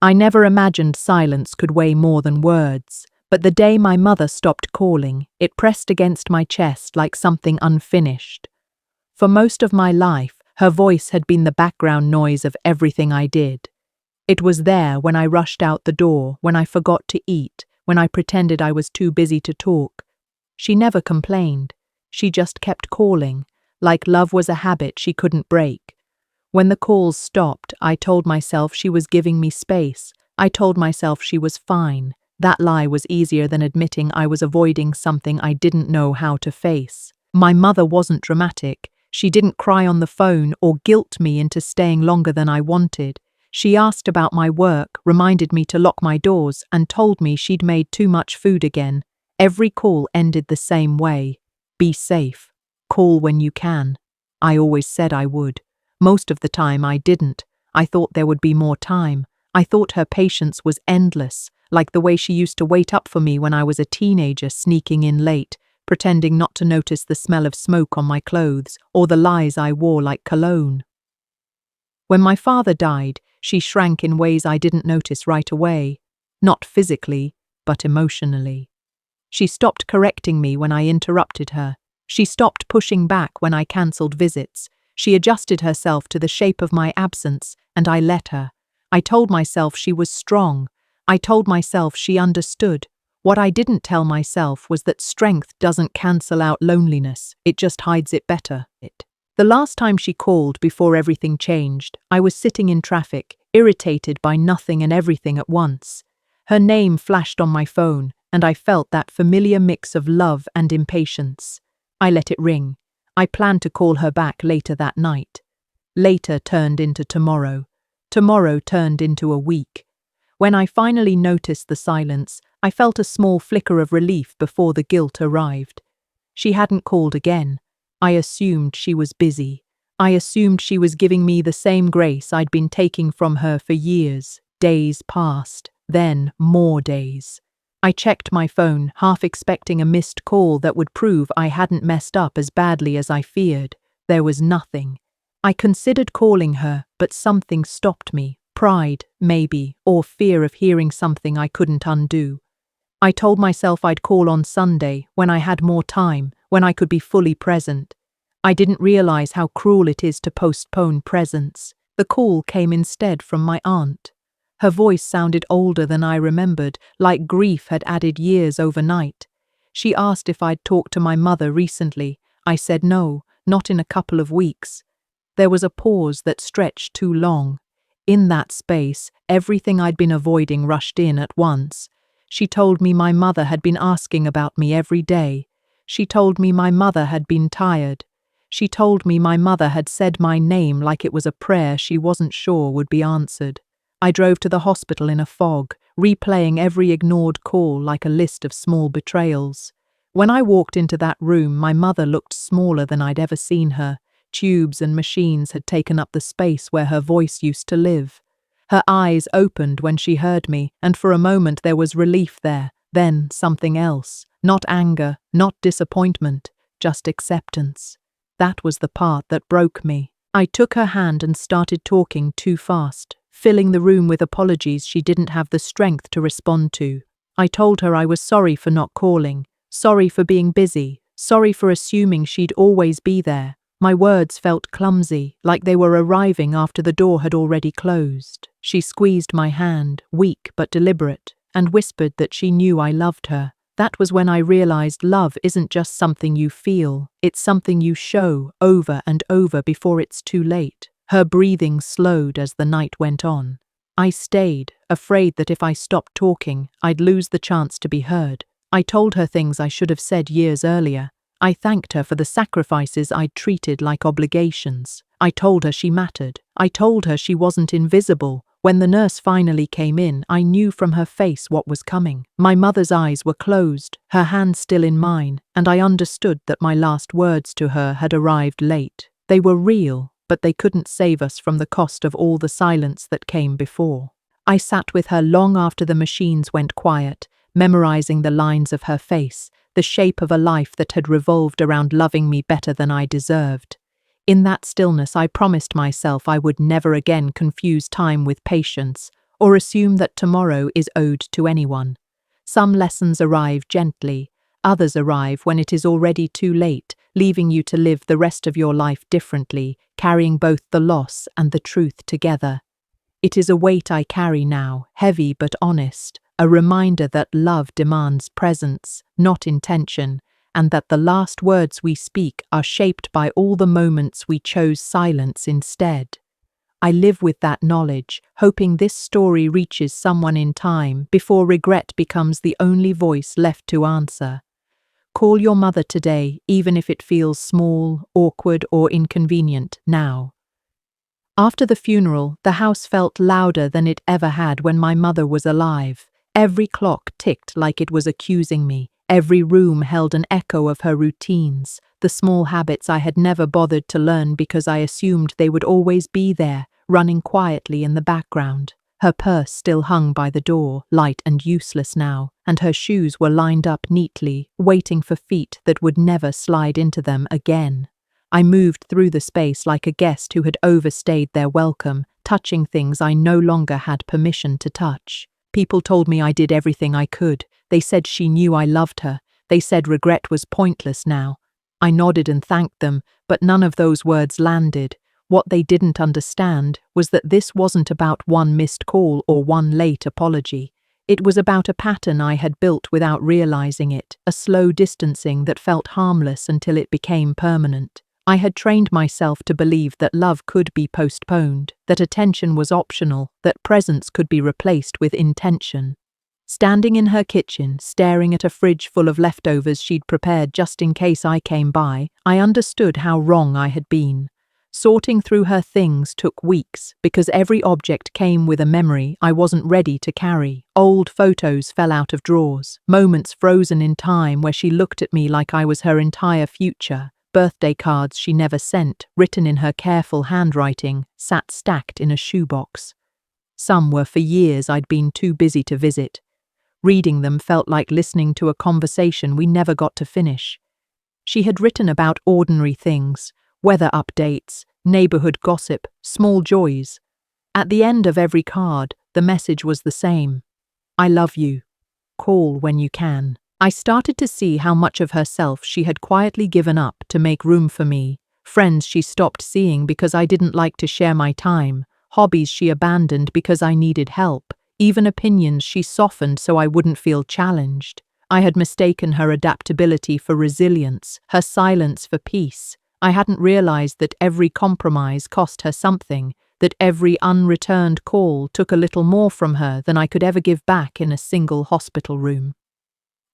I never imagined silence could weigh more than words, but the day my mother stopped calling, it pressed against my chest like something unfinished. For most of my life, her voice had been the background noise of everything I did. It was there when I rushed out the door, when I forgot to eat, when I pretended I was too busy to talk. She never complained. She just kept calling, like love was a habit she couldn't break. When the calls stopped, I told myself she was giving me space. I told myself she was fine. That lie was easier than admitting I was avoiding something I didn't know how to face. My mother wasn't dramatic. She didn't cry on the phone or guilt me into staying longer than I wanted. She asked about my work, reminded me to lock my doors, and told me she'd made too much food again. Every call ended the same way. Be safe. Call when you can. I always said I would. Most of the time I didn't. I thought there would be more time. I thought her patience was endless, like the way she used to wait up for me when I was a teenager sneaking in late, pretending not to notice the smell of smoke on my clothes or the lies I wore like cologne. When my father died, she shrank in ways I didn't notice right away, not physically, but emotionally. She stopped correcting me when I interrupted her. She stopped pushing back when I cancelled visits. She adjusted herself to the shape of my absence, and I let her. I told myself she was strong. I told myself she understood. What I didn't tell myself was that strength doesn't cancel out loneliness, it just hides it better. The last time she called before everything changed, I was sitting in traffic, irritated by nothing and everything at once. Her name flashed on my phone, and I felt that familiar mix of love and impatience. I let it ring. I planned to call her back later that night. Later turned into tomorrow. Tomorrow turned into a week. When I finally noticed the silence, I felt a small flicker of relief before the guilt arrived. She hadn't called again. I assumed she was busy. I assumed she was giving me the same grace I'd been taking from her for years. Days passed, then more days. I checked my phone, half expecting a missed call that would prove I hadn't messed up as badly as I feared. There was nothing. I considered calling her, but something stopped me. Pride, maybe, or fear of hearing something I couldn't undo. I told myself I'd call on Sunday, when I had more time, when I could be fully present. I didn't realize how cruel it is to postpone presence. The call came instead from my aunt. Her voice sounded older than I remembered, like grief had added years overnight. She asked if I'd talked to my mother recently. I said no, not in a couple of weeks. There was a pause that stretched too long. In that space, everything I'd been avoiding rushed in at once. She told me my mother had been asking about me every day. She told me my mother had been tired. She told me my mother had said my name like it was a prayer she wasn't sure would be answered. I drove to the hospital in a fog, replaying every ignored call like a list of small betrayals. When I walked into that room, my mother looked smaller than I'd ever seen her. Tubes and machines had taken up the space where her voice used to live. Her eyes opened when she heard me, and for a moment there was relief there, then something else. Not anger, not disappointment, just acceptance. That was the part that broke me. I took her hand and started talking too fast, filling the room with apologies she didn't have the strength to respond to. I told her I was sorry for not calling, sorry for being busy, sorry for assuming she'd always be there. My words felt clumsy, like they were arriving after the door had already closed. She squeezed my hand, weak but deliberate, and whispered that she knew I loved her. That was when I realized love isn't just something you feel, it's something you show over and over before it's too late. Her breathing slowed as the night went on. I stayed, afraid that if I stopped talking, I'd lose the chance to be heard. I told her things I should have said years earlier. I thanked her for the sacrifices I'd treated like obligations. I told her she mattered. I told her she wasn't invisible. When the nurse finally came in, I knew from her face what was coming. My mother's eyes were closed, her hand still in mine, and I understood that my last words to her had arrived late. They were real, but they couldn't save us from the cost of all the silence that came before. I sat with her long after the machines went quiet, memorizing the lines of her face, the shape of a life that had revolved around loving me better than I deserved. In that stillness, I promised myself I would never again confuse time with patience, or assume that tomorrow is owed to anyone. Some lessons arrive gently, others arrive when it is already too late, leaving you to live the rest of your life differently, carrying both the loss and the truth together. It is a weight I carry now, heavy but honest, a reminder that love demands presence, not intention, and that the last words we speak are shaped by all the moments we chose silence instead. I live with that knowledge, hoping this story reaches someone in time before regret becomes the only voice left to answer. Call your mother today, even if it feels small, awkward, or inconvenient now. After the funeral, the house felt louder than it ever had when my mother was alive. Every clock ticked like it was accusing me. Every room held an echo of her routines, the small habits I had never bothered to learn because I assumed they would always be there, running quietly in the background. Her purse still hung by the door, light and useless now, and her shoes were lined up neatly, waiting for feet that would never slide into them again. I moved through the space like a guest who had overstayed their welcome, touching things I no longer had permission to touch. People told me I did everything I could. They said she knew I loved her. They said regret was pointless now. I nodded and thanked them, but none of those words landed. What they didn't understand was that this wasn't about one missed call or one late apology. It was about a pattern I had built without realizing it, a slow distancing that felt harmless until it became permanent. I had trained myself to believe that love could be postponed, that attention was optional, that presence could be replaced with intention. Standing in her kitchen, staring at a fridge full of leftovers she'd prepared just in case I came by, I understood how wrong I had been. Sorting through her things took weeks because every object came with a memory I wasn't ready to carry. Old photos fell out of drawers, moments frozen in time where she looked at me like I was her entire future. Birthday cards she never sent, written in her careful handwriting, sat stacked in a shoebox. Some were for years I'd been too busy to visit. Reading them felt like listening to a conversation we never got to finish. She had written about ordinary things, weather updates, neighborhood gossip, small joys. At the end of every card, the message was the same. I love you. Call when you can. I started to see how much of herself she had quietly given up to make room for me, friends she stopped seeing because I didn't like to share my time, hobbies she abandoned because I needed help, even opinions she softened so I wouldn't feel challenged. I had mistaken her adaptability for resilience, her silence for peace. I hadn't realized that every compromise cost her something, that every unreturned call took a little more from her than I could ever give back in a single hospital room.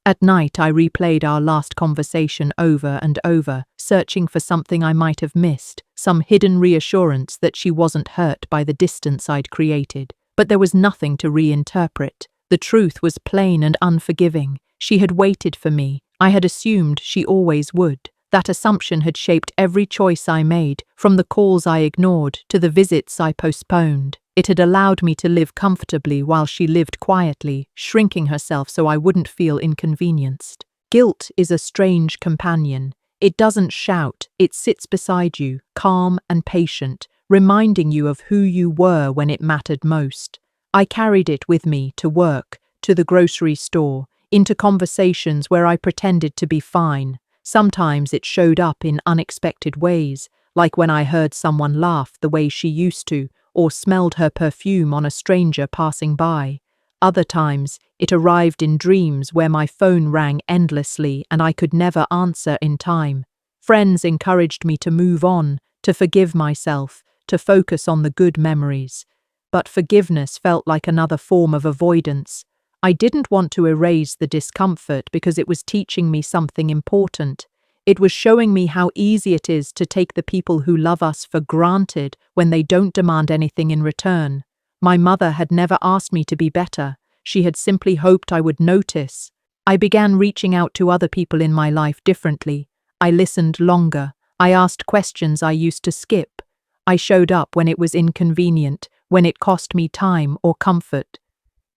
At night, I replayed our last conversation over and over, searching for something I might have missed, some hidden reassurance that she wasn't hurt by the distance I'd created. But there was nothing to reinterpret. The truth was plain and unforgiving. She had waited for me. I had assumed she always would. That assumption had shaped every choice I made, from the calls I ignored to the visits I postponed. It had allowed me to live comfortably while she lived quietly, shrinking herself so I wouldn't feel inconvenienced. Guilt is a strange companion. It doesn't shout, it sits beside you, calm and patient, reminding you of who you were when it mattered most. I carried it with me to work, to the grocery store, into conversations where I pretended to be fine. Sometimes it showed up in unexpected ways, like when I heard someone laugh the way she used to, or smelled her perfume on a stranger passing by. Other times, it arrived in dreams where my phone rang endlessly and I could never answer in time. Friends encouraged me to move on, to forgive myself, to focus on the good memories. But forgiveness felt like another form of avoidance. I didn't want to erase the discomfort because it was teaching me something important. It was showing me how easy it is to take the people who love us for granted when they don't demand anything in return. My mother had never asked me to be better. She had simply hoped I would notice. I began reaching out to other people in my life differently. I listened longer. I asked questions I used to skip. I showed up when it was inconvenient, when it cost me time or comfort.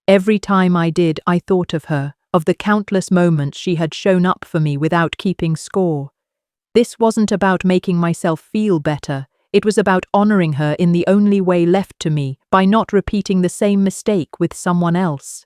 Every time I did, I thought of her, of the countless moments she had shown up for me without keeping score. This wasn't about making myself feel better, It was about honoring her in the only way left to me, by not repeating the same mistake with someone else.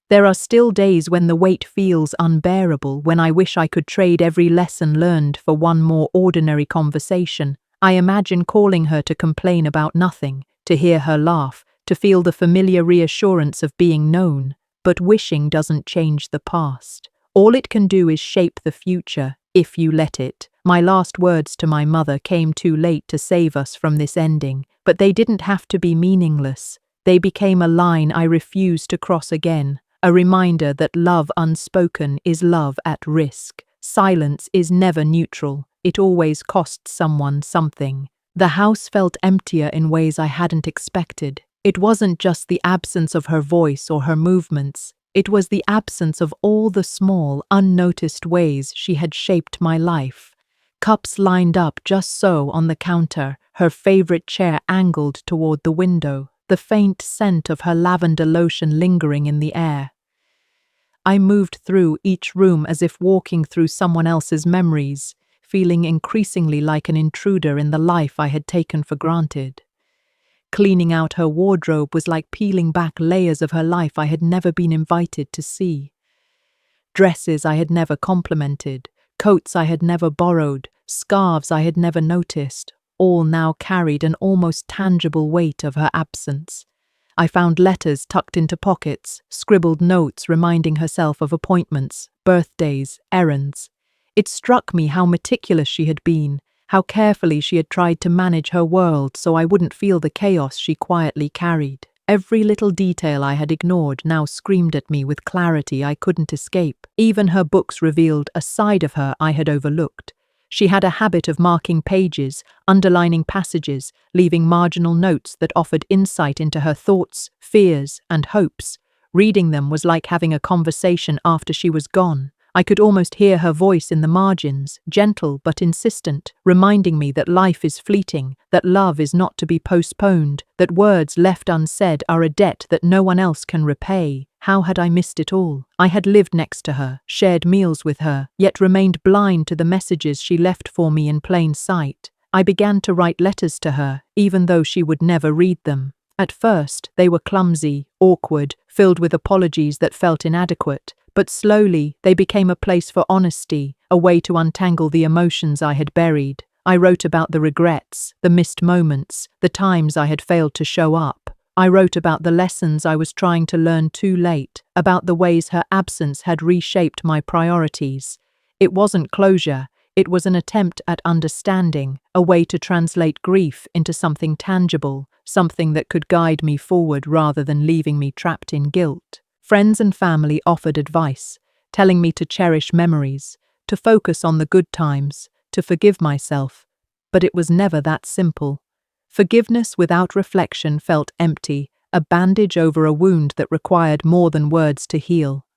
There are still days when the weight feels unbearable, when I wish I could trade every lesson learned for one more ordinary conversation. I imagine calling her to complain about nothing, to hear her laugh, to feel the familiar reassurance of being known. But wishing doesn't change the past. All it can do is shape the future, if you let it. My last words to my mother came too late to save us from this ending, but they didn't have to be meaningless. They became a line I refused to cross again, a reminder that love unspoken is love at risk. Silence is never neutral. It always costs someone something. The house felt emptier in ways I hadn't expected. It wasn't just the absence of her voice or her movements. It was the absence of all the small, unnoticed ways she had shaped my life. Cups lined up just so on the counter, her favorite chair angled toward the window, the faint scent of her lavender lotion lingering in the air. I moved through each room as if walking through someone else's memories, feeling increasingly like an intruder in the life I had taken for granted. Cleaning out her wardrobe was like peeling back layers of her life I had never been invited to see. Dresses I had never complimented, coats I had never borrowed, scarves I had never noticed, all now carried an almost tangible weight of her absence. I found letters tucked into pockets, scribbled notes reminding herself of appointments, birthdays, errands. It struck me how meticulous she had been, how carefully she had tried to manage her world so I wouldn't feel the chaos she quietly carried. Every little detail I had ignored now screamed at me with clarity I couldn't escape. Even her books revealed a side of her I had overlooked. She had a habit of marking pages, underlining passages, leaving marginal notes that offered insight into her thoughts, fears, and hopes. Reading them was like having a conversation after she was gone. I could almost hear her voice in the margins, gentle but insistent, reminding me that life is fleeting, that love is not to be postponed, that words left unsaid are a debt that no one else can repay. How had I missed it all? I had lived next to her, shared meals with her, yet remained blind to the messages she left for me in plain sight. I began to write letters to her, even though she would never read them. At first, they were clumsy, awkward, filled with apologies that felt inadequate. But slowly, they became a place for honesty, a way to untangle the emotions I had buried. I wrote about the regrets, the missed moments, the times I had failed to show up. I wrote about the lessons I was trying to learn too late, about the ways her absence had reshaped my priorities. It wasn't closure, it was an attempt at understanding, a way to translate grief into something tangible, something that could guide me forward rather than leaving me trapped in guilt. Friends and family offered advice, telling me to cherish memories, to focus on the good times, to forgive myself. But it was never that simple. Forgiveness without reflection felt empty, a bandage over a wound that required more than words to heal.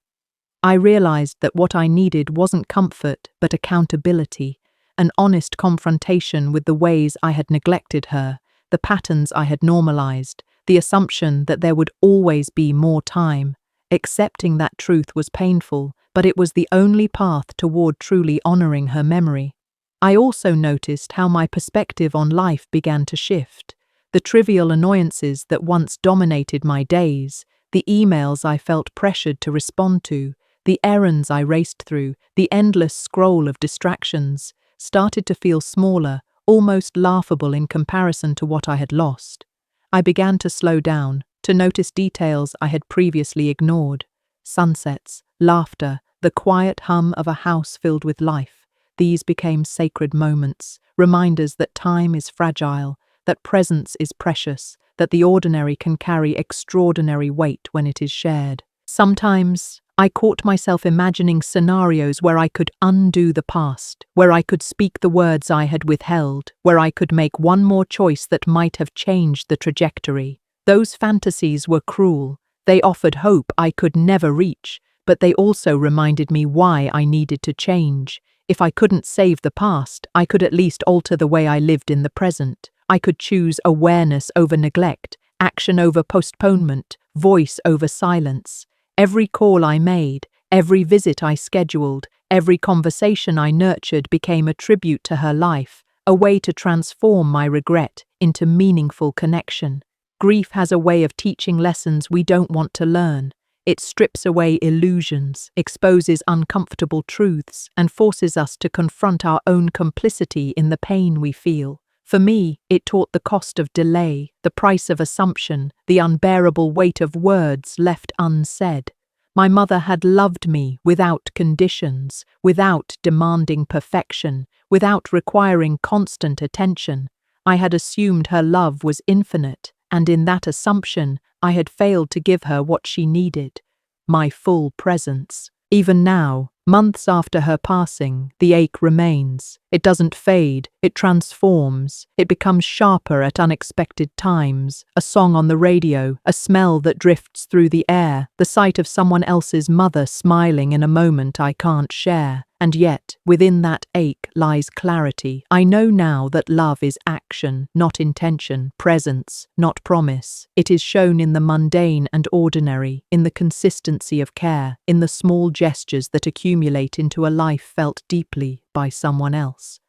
I realized that what I needed wasn't comfort, but accountability, an honest confrontation with the ways I had neglected her, the patterns I had normalized, the assumption that there would always be more time. Accepting that truth was painful, but it was the only path toward truly honoring her memory. I also noticed how my perspective on life began to shift. The trivial annoyances that once dominated my days, the emails I felt pressured to respond to, the errands I raced through, the endless scroll of distractions, started to feel smaller, almost laughable in comparison to what I had lost. I began to slow down, to notice details I had previously ignored. Sunsets, laughter, the quiet hum of a house filled with life. These became sacred moments, reminders that time is fragile, that presence is precious, that the ordinary can carry extraordinary weight when it is shared. Sometimes, I caught myself imagining scenarios where I could undo the past, where I could speak the words I had withheld, where I could make one more choice that might have changed the trajectory. Those fantasies were cruel. They offered hope I could never reach, but they also reminded me why I needed to change. If I couldn't save the past, I could at least alter the way I lived in the present. I could choose awareness over neglect, action over postponement, voice over silence. Every call I made, every visit I scheduled, every conversation I nurtured became a tribute to her life, a way to transform my regret into meaningful connection. Grief has a way of teaching lessons we don't want to learn. It strips away illusions, exposes uncomfortable truths, and forces us to confront our own complicity in the pain we feel. For me, it taught the cost of delay, the price of assumption, the unbearable weight of words left unsaid. My mother had loved me without conditions, without demanding perfection, without requiring constant attention. I had assumed her love was infinite, and in that assumption, I had failed to give her what she needed, my full presence. Even now, months after her passing, the ache remains. It doesn't fade, it transforms. It becomes sharper at unexpected times. A song on the radio, a smell that drifts through the air, the sight of someone else's mother smiling in a moment I can't share. And yet, within that ache lies clarity. I know now that love is action, not intention, presence, not promise. It is shown in the mundane and ordinary, in the consistency of care, in the small gestures that accumulate into a life felt deeply by someone else.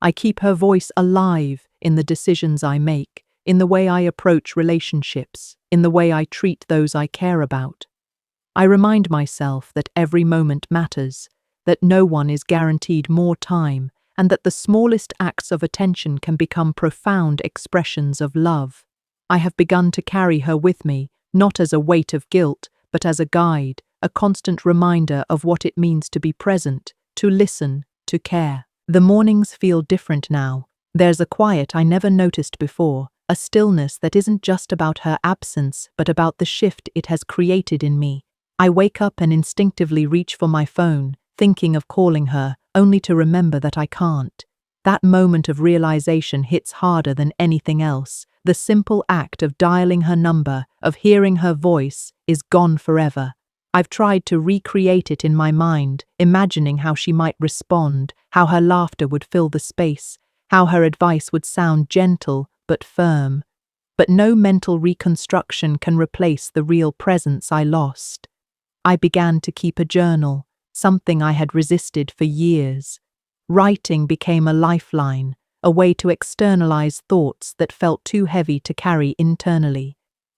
I keep her voice alive in the decisions I make, in the way I approach relationships, in the way I treat those I care about. I remind myself that every moment matters, that no one is guaranteed more time, and that the smallest acts of attention can become profound expressions of love. I have begun to carry her with me, not as a weight of guilt, but as a guide, a constant reminder of what it means to be present, to listen, to care. The mornings feel different now. There's a quiet I never noticed before, a stillness that isn't just about her absence, but about the shift it has created in me. I wake up and instinctively reach for my phone, thinking of calling her, only to remember that I can't. That moment of realization hits harder than anything else. The simple act of dialing her number, of hearing her voice, is gone forever. I've tried to recreate it in my mind, imagining how she might respond, how her laughter would fill the space, how her advice would sound gentle but firm. But no mental reconstruction can replace the real presence I lost. I began to keep a journal, something I had resisted for years. Writing became a lifeline, a way to externalize thoughts that felt too heavy to carry internally.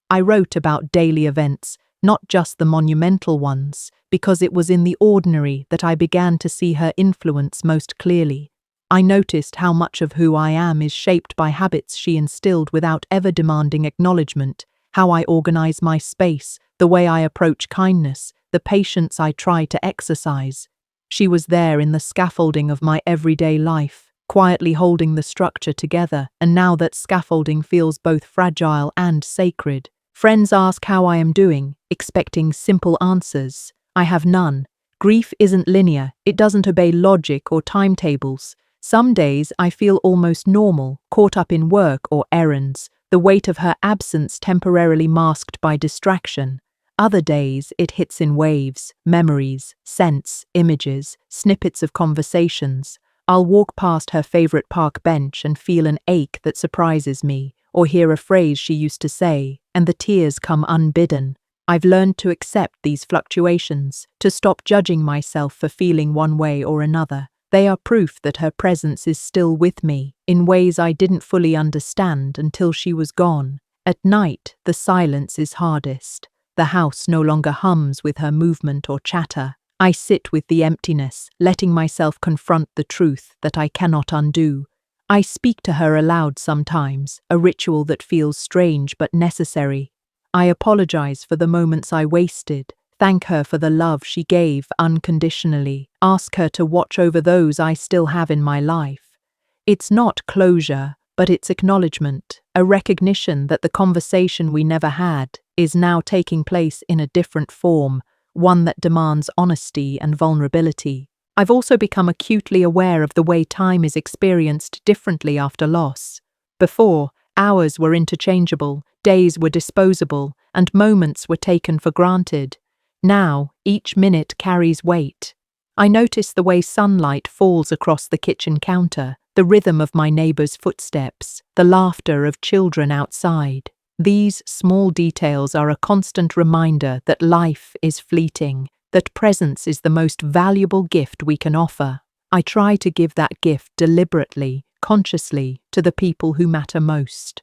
I wrote about daily events, not just the monumental ones, because it was in the ordinary that I began to see her influence most clearly. I noticed how much of who I am is shaped by habits she instilled without ever demanding acknowledgement, how I organize my space, the way I approach kindness, the patience I try to exercise. She was there in the scaffolding of my everyday life, quietly holding the structure together, and now that scaffolding feels both fragile and sacred. Friends ask how I am doing, expecting simple answers. I have none. Grief isn't linear, it doesn't obey logic or timetables. Some days I feel almost normal, caught up in work or errands, the weight of her absence temporarily masked by distraction. Other days it hits in waves, memories, scents, images, snippets of conversations. I'll walk past her favorite park bench and feel an ache that surprises me, or hear a phrase she used to say, and the tears come unbidden. I've learned to accept these fluctuations, to stop judging myself for feeling one way or another. They are proof that her presence is still with me, in ways I didn't fully understand until she was gone. At night, the silence is hardest. The house no longer hums with her movement or chatter. I sit with the emptiness, letting myself confront the truth that I cannot undo. I speak to her aloud sometimes, a ritual that feels strange but necessary. I apologize for the moments I wasted, thank her for the love she gave unconditionally, ask her to watch over those I still have in my life. It's not closure, but it's acknowledgement, a recognition that the conversation we never had is now taking place in a different form, one that demands honesty and vulnerability. I've also become acutely aware of the way time is experienced differently after loss. Before, hours were interchangeable, days were disposable, and moments were taken for granted. Now, each minute carries weight. I notice the way sunlight falls across the kitchen counter, the rhythm of my neighbor's footsteps, the laughter of children outside. These small details are a constant reminder that life is fleeting, that presence is the most valuable gift we can offer. I try to give that gift deliberately, consciously to the people who matter most.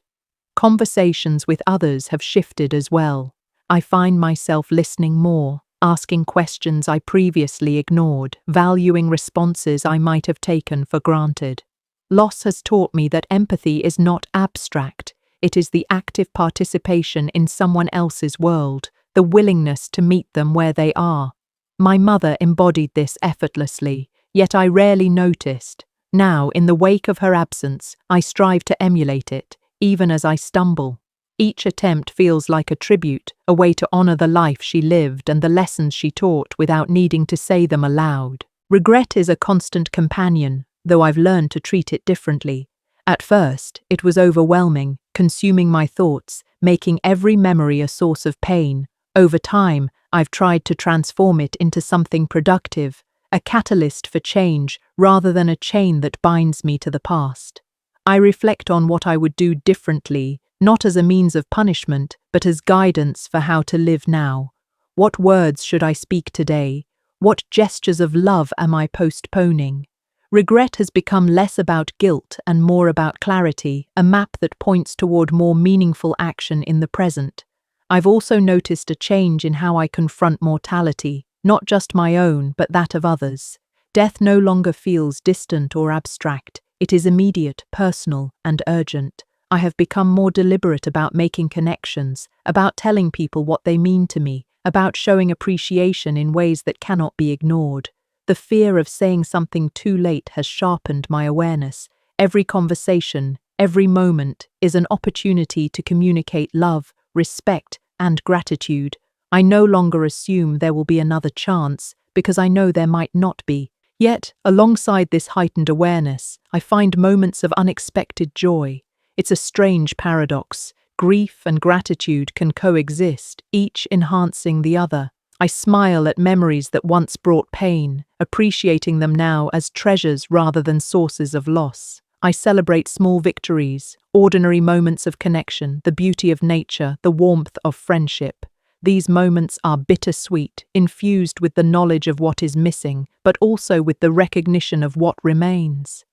Conversations with others have shifted as well. I find myself listening more, asking questions I previously ignored, valuing responses I might have taken for granted. Loss has taught me that empathy is not abstract. It is the active participation in someone else's world, the willingness to meet them where they are. My mother embodied this effortlessly, yet I rarely noticed. Now, in the wake of her absence, I strive to emulate it, even as I stumble. Each attempt feels like a tribute, a way to honor the life she lived and the lessons she taught without needing to say them aloud. Regret is a constant companion, though I've learned to treat it differently. At first, it was overwhelming, consuming my thoughts, making every memory a source of pain. Over time, I've tried to transform it into something productive, a catalyst for change rather than a chain that binds me to the past. I reflect on what I would do differently, not as a means of punishment, but as guidance for how to live now. What words should I speak today? What gestures of love am I postponing? Regret has become less about guilt and more about clarity, a map that points toward more meaningful action in the present. I've also noticed a change in how I confront mortality, not just my own, but that of others. Death no longer feels distant or abstract. It is immediate, personal, and urgent. I have become more deliberate about making connections, about telling people what they mean to me, about showing appreciation in ways that cannot be ignored. The fear of saying something too late has sharpened my awareness. Every conversation, every moment is an opportunity to communicate love, respect, and gratitude. I no longer assume there will be another chance, because I know there might not be. Yet, alongside this heightened awareness, I find moments of unexpected joy. It's a strange paradox. Grief and gratitude can coexist, each enhancing the other. I smile at memories that once brought pain, appreciating them now as treasures rather than sources of loss. I celebrate small victories, ordinary moments of connection, the beauty of nature, the warmth of friendship. These moments are bittersweet, infused with the knowledge of what is missing, but also with the recognition of what remains.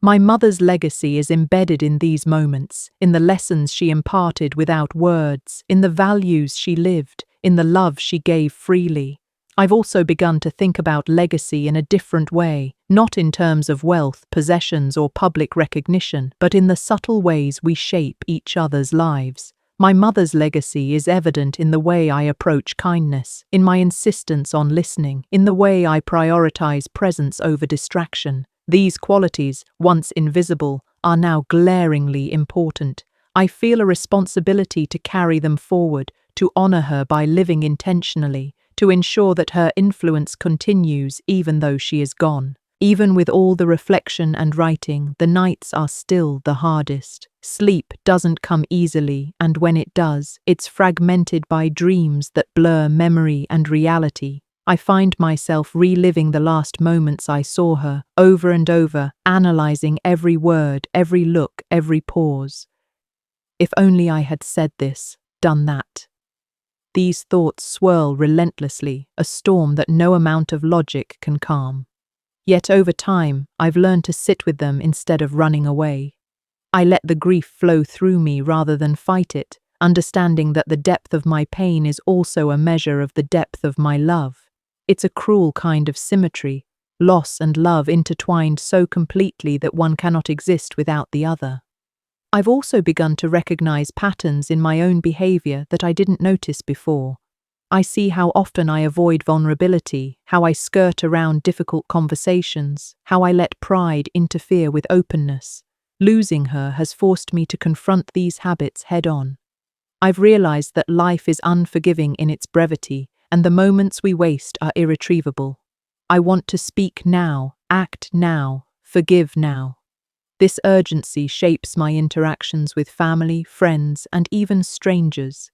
My mother's legacy is embedded in these moments, in the lessons she imparted without words, in the values she lived, in the love she gave freely. I've also begun to think about legacy in a different way, not in terms of wealth, possessions, or public recognition, but in the subtle ways we shape each other's lives. My mother's legacy is evident in the way I approach kindness, in my insistence on listening, in the way I prioritize presence over distraction. These qualities, once invisible, are now glaringly important. I feel a responsibility to carry them forward, to honor her by living intentionally, to ensure that her influence continues even though she is gone. Even with all the reflection and writing, the nights are still the hardest. Sleep doesn't come easily, and when it does, it's fragmented by dreams that blur memory and reality. I find myself reliving the last moments I saw her, over and over, analyzing every word, every look, every pause. If only I had said this, done that. These thoughts swirl relentlessly, a storm that no amount of logic can calm. Yet over time, I've learned to sit with them instead of running away. I let the grief flow through me rather than fight it, understanding that the depth of my pain is also a measure of the depth of my love. It's a cruel kind of symmetry, loss and love intertwined so completely that one cannot exist without the other. I've also begun to recognize patterns in my own behavior that I didn't notice before. I see how often I avoid vulnerability, how I skirt around difficult conversations, how I let pride interfere with openness. Losing her has forced me to confront these habits head-on. I've realized that life is unforgiving in its brevity, and the moments we waste are irretrievable. I want to speak now, act now, forgive now. This urgency shapes my interactions with family, friends, and even strangers.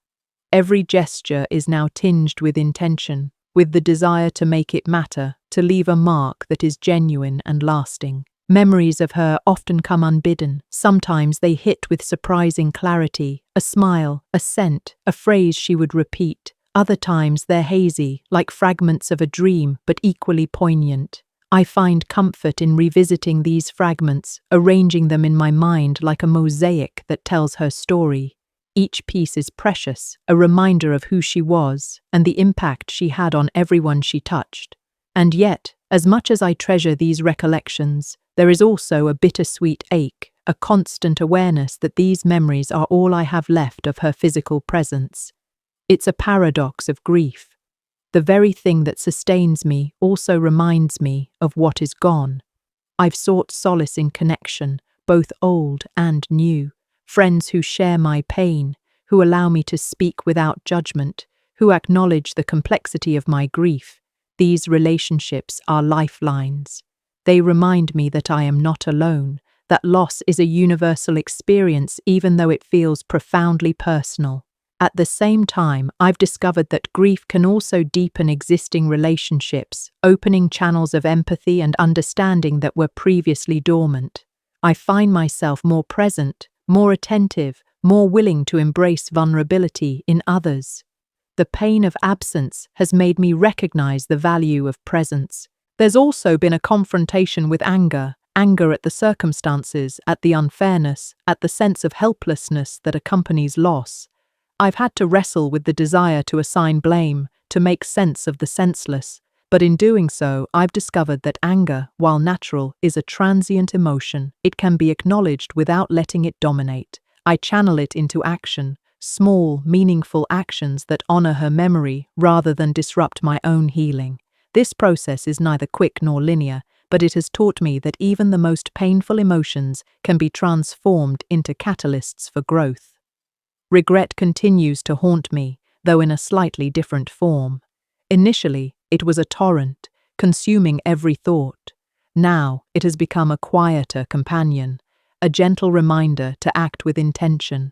Every gesture is now tinged with intention, with the desire to make it matter, to leave a mark that is genuine and lasting. Memories of her often come unbidden. Sometimes they hit with surprising clarity, a smile, a scent, a phrase she would repeat. Other times they're hazy, like fragments of a dream, but equally poignant. I find comfort in revisiting these fragments, arranging them in my mind like a mosaic that tells her story. Each piece is precious, a reminder of who she was and the impact she had on everyone she touched. And yet, as much as I treasure these recollections, there is also a bittersweet ache, a constant awareness that these memories are all I have left of her physical presence. It's a paradox of grief. The very thing that sustains me also reminds me of what is gone. I've sought solace in connection, both old and new, friends who share my pain, who allow me to speak without judgment, who acknowledge the complexity of my grief. These relationships are lifelines. They remind me that I am not alone, that loss is a universal experience even though it feels profoundly personal. At the same time, I've discovered that grief can also deepen existing relationships, opening channels of empathy and understanding that were previously dormant. I find myself more present, more attentive, more willing to embrace vulnerability in others. The pain of absence has made me recognize the value of presence. There's also been a confrontation with anger at the circumstances, at the unfairness, at the sense of helplessness that accompanies loss. I've had to wrestle with the desire to assign blame, to make sense of the senseless, but in doing so, I've discovered that anger, while natural, is a transient emotion. It can be acknowledged without letting it dominate. I channel it into action, small, meaningful actions that honor her memory rather than disrupt my own healing. This process is neither quick nor linear, but it has taught me that even the most painful emotions can be transformed into catalysts for growth. Regret continues to haunt me, though in a slightly different form. Initially, it was a torrent, consuming every thought. Now, it has become a quieter companion, a gentle reminder to act with intention.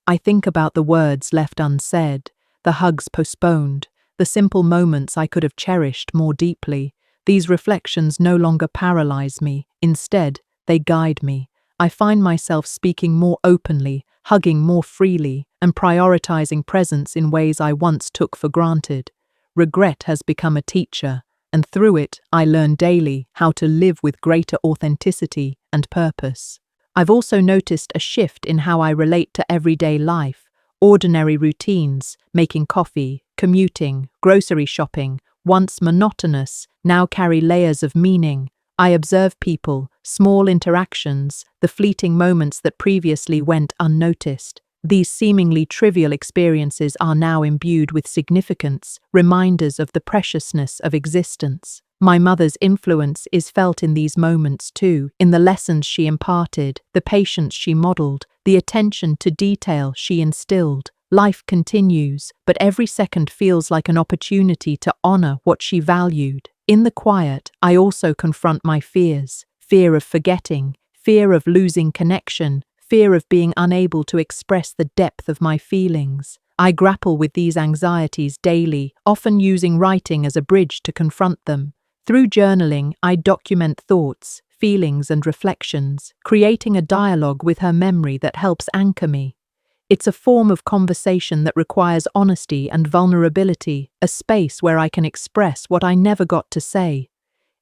I think about the words left unsaid, the hugs postponed, the simple moments I could have cherished more deeply. These reflections no longer paralyze me. Instead, they guide me. I find myself speaking more openly, hugging more freely, and prioritizing presence in ways I once took for granted. Regret has become a teacher, and through it, I learn daily how to live with greater authenticity and purpose. I've also noticed a shift in how I relate to everyday life. Ordinary routines, making coffee, commuting, grocery shopping, once monotonous, now carry layers of meaning. I observe people, small interactions, the fleeting moments that previously went unnoticed. These seemingly trivial experiences are now imbued with significance, reminders of the preciousness of existence. My mother's influence is felt in these moments too, in the lessons she imparted, the patience she modeled, the attention to detail she instilled. Life continues, but every second feels like an opportunity to honor what she valued. In the quiet, I also confront my fears: fear of forgetting, fear of losing connection, fear of being unable to express the depth of my feelings. I grapple with these anxieties daily, often using writing as a bridge to confront them. Through journaling, I document thoughts, feelings, and reflections, creating a dialogue with her memory that helps anchor me. It's a form of conversation that requires honesty and vulnerability, a space where I can express what I never got to say.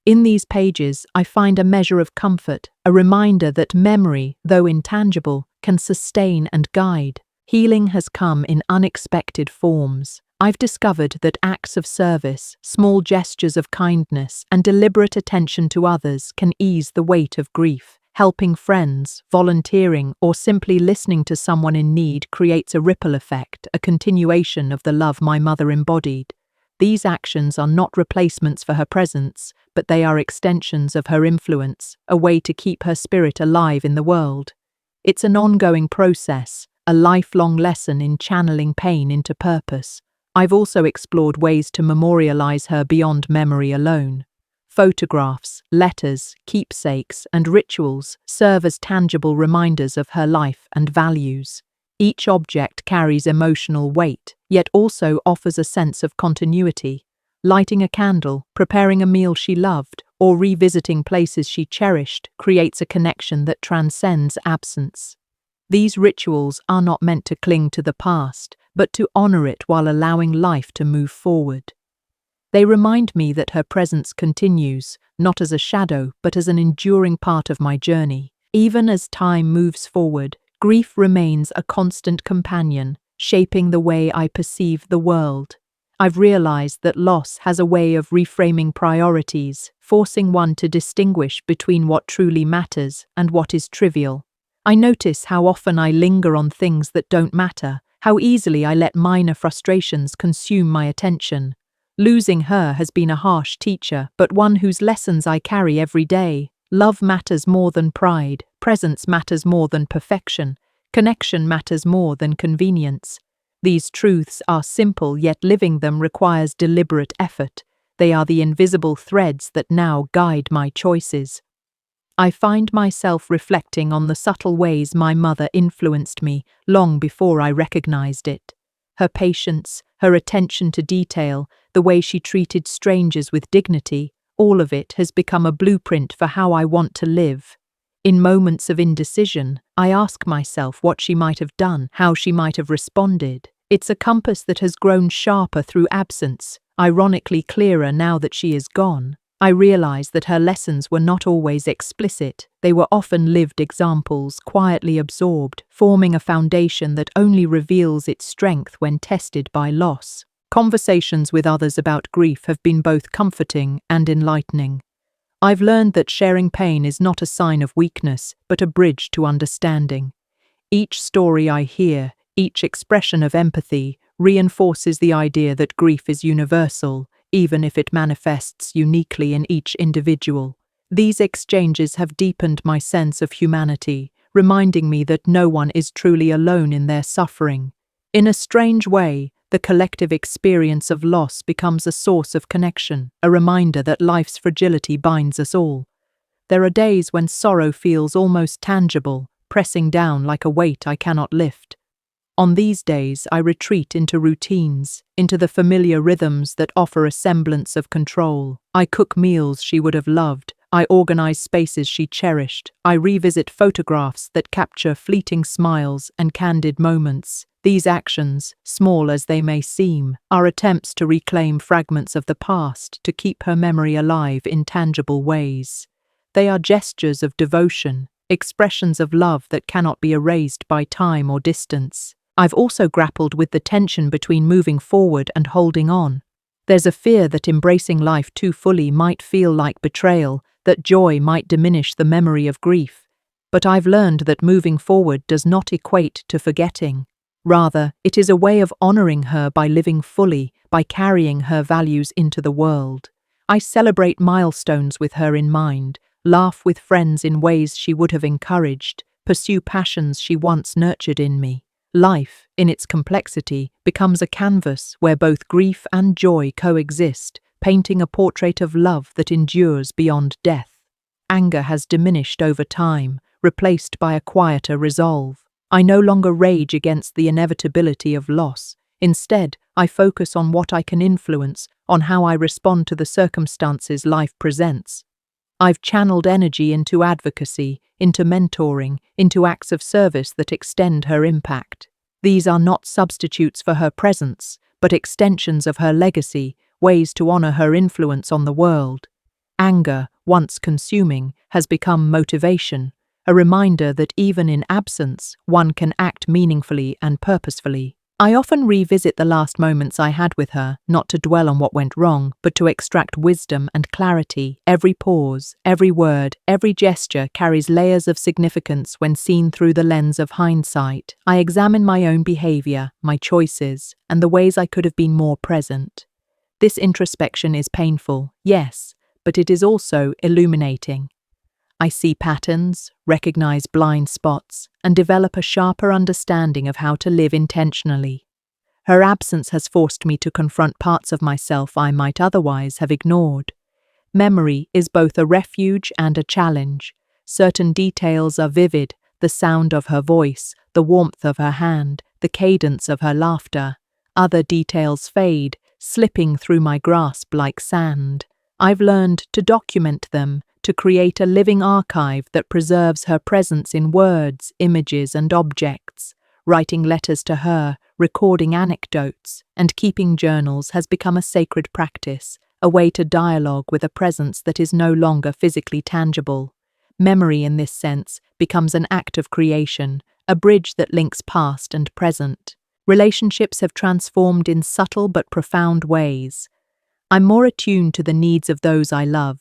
In these pages, I find a measure of comfort, a reminder that memory, though intangible, can sustain and guide. Healing has come in unexpected forms. I've discovered that acts of service, small gestures of kindness, and deliberate attention to others can ease the weight of grief. Helping friends, volunteering, or simply listening to someone in need creates a ripple effect, a continuation of the love my mother embodied. These actions are not replacements for her presence, but they are extensions of her influence, a way to keep her spirit alive in the world. It's an ongoing process, a lifelong lesson in channeling pain into purpose. I've also explored ways to memorialize her beyond memory alone. Photographs, letters, keepsakes, and rituals serve as tangible reminders of her life and values. Each object carries emotional weight, yet also offers a sense of continuity. Lighting a candle, preparing a meal she loved, or revisiting places she cherished creates a connection that transcends absence. These rituals are not meant to cling to the past, but to honor it while allowing life to move forward. They remind me that her presence continues, not as a shadow, but as an enduring part of my journey. Even as time moves forward, grief remains a constant companion, shaping the way I perceive the world. I've realized that loss has a way of reframing priorities, forcing one to distinguish between what truly matters and what is trivial. I notice how often I linger on things that don't matter, how easily I let minor frustrations consume my attention. Losing her has been a harsh teacher, but one whose lessons I carry every day. Love matters more than pride, presence matters more than perfection, connection matters more than convenience. These truths are simple, yet living them requires deliberate effort. They are the invisible threads that now guide my choices. I find myself reflecting on the subtle ways my mother influenced me long before I recognized it. Her patience, her attention to detail, the way she treated strangers with dignity, all of it has become a blueprint for how I want to live. In moments of indecision, I ask myself what she might have done, how she might have responded. It's a compass that has grown sharper through absence, ironically clearer now that she is gone. I realize that her lessons were not always explicit. They were often lived examples, quietly absorbed, forming a foundation that only reveals its strength when tested by loss. Conversations with others about grief have been both comforting and enlightening. I've learned that sharing pain is not a sign of weakness, but a bridge to understanding. Each story I hear, each expression of empathy, reinforces the idea that grief is universal, even if it manifests uniquely in each individual. These exchanges have deepened my sense of humanity, reminding me that no one is truly alone in their suffering. In a strange way, the collective experience of loss becomes a source of connection, a reminder that life's fragility binds us all. There are days when sorrow feels almost tangible, pressing down like a weight I cannot lift. On these days, I retreat into routines, into the familiar rhythms that offer a semblance of control. I cook meals she would have loved. I organize spaces she cherished. I revisit photographs that capture fleeting smiles and candid moments. These actions, small as they may seem, are attempts to reclaim fragments of the past, to keep her memory alive in tangible ways. They are gestures of devotion, expressions of love that cannot be erased by time or distance. I've also grappled with the tension between moving forward and holding on. There's a fear that embracing life too fully might feel like betrayal, that joy might diminish the memory of grief. But I've learned that moving forward does not equate to forgetting. Rather, it is a way of honoring her by living fully, by carrying her values into the world. I celebrate milestones with her in mind, laugh with friends in ways she would have encouraged, pursue passions she once nurtured in me. Life, in its complexity, becomes a canvas where both grief and joy coexist, painting a portrait of love that endures beyond death. Anger has diminished over time, replaced by a quieter resolve. I no longer rage against the inevitability of loss. Instead, I focus on what I can influence, on how I respond to the circumstances life presents. I've channeled energy into advocacy, into mentoring, into acts of service that extend her impact. These are not substitutes for her presence, but extensions of her legacy, ways to honor her influence on the world. Anger, once consuming, has become motivation, a reminder that even in absence, one can act meaningfully and purposefully. I often revisit the last moments I had with her, not to dwell on what went wrong, but to extract wisdom and clarity. Every pause, every word, every gesture carries layers of significance when seen through the lens of hindsight. I examine my own behavior, my choices, and the ways I could have been more present. This introspection is painful, yes, but it is also illuminating. I see patterns, recognize blind spots, and develop a sharper understanding of how to live intentionally. Her absence has forced me to confront parts of myself I might otherwise have ignored. Memory is both a refuge and a challenge. Certain details are vivid, the sound of her voice, the warmth of her hand, the cadence of her laughter. Other details fade, slipping through my grasp like sand. I've learned to document them, to create a living archive that preserves her presence in words, images, and objects. Writing letters to her, recording anecdotes, and keeping journals has become a sacred practice, a way to dialogue with a presence that is no longer physically tangible. Memory, in this sense, becomes an act of creation, a bridge that links past and present. Relationships have transformed in subtle but profound ways. I'm more attuned to the needs of those I love,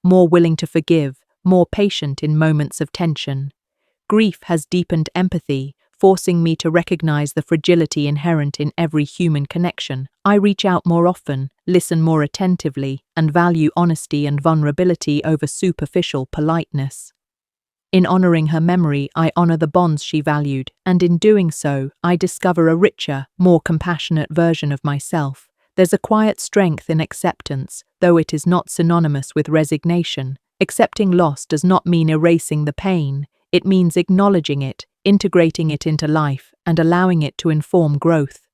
more willing to forgive, more patient in moments of tension. Grief has deepened empathy, forcing me to recognize the fragility inherent in every human connection. I reach out more often, listen more attentively, and value honesty and vulnerability over superficial politeness. In honoring her memory, I honor the bonds she valued, and in doing so, I discover a richer, more compassionate version of myself. There's a quiet strength in acceptance, though it is not synonymous with resignation. Accepting loss does not mean erasing the pain. It means acknowledging it, integrating it into life, and allowing it to inform growth.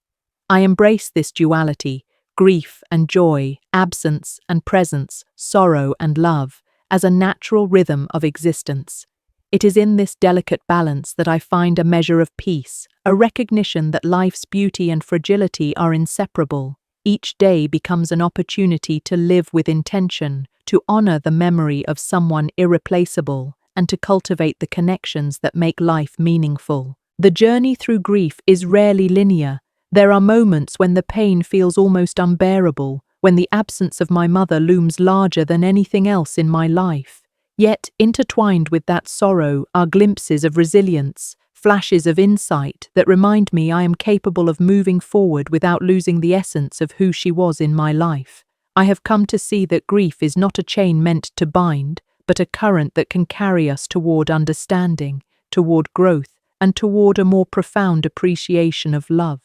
I embrace this duality, grief and joy, absence and presence, sorrow and love, as a natural rhythm of existence. It is in this delicate balance that I find a measure of peace, a recognition that life's beauty and fragility are inseparable. Each day becomes an opportunity to live with intention, to honor the memory of someone irreplaceable, and to cultivate the connections that make life meaningful. The journey through grief is rarely linear. There are moments when the pain feels almost unbearable, when the absence of my mother looms larger than anything else in my life. Yet, intertwined with that sorrow are glimpses of resilience, flashes of insight that remind me I am capable of moving forward without losing the essence of who she was in my life. I have come to see that grief is not a chain meant to bind, but a current that can carry us toward understanding, toward growth, and toward a more profound appreciation of love.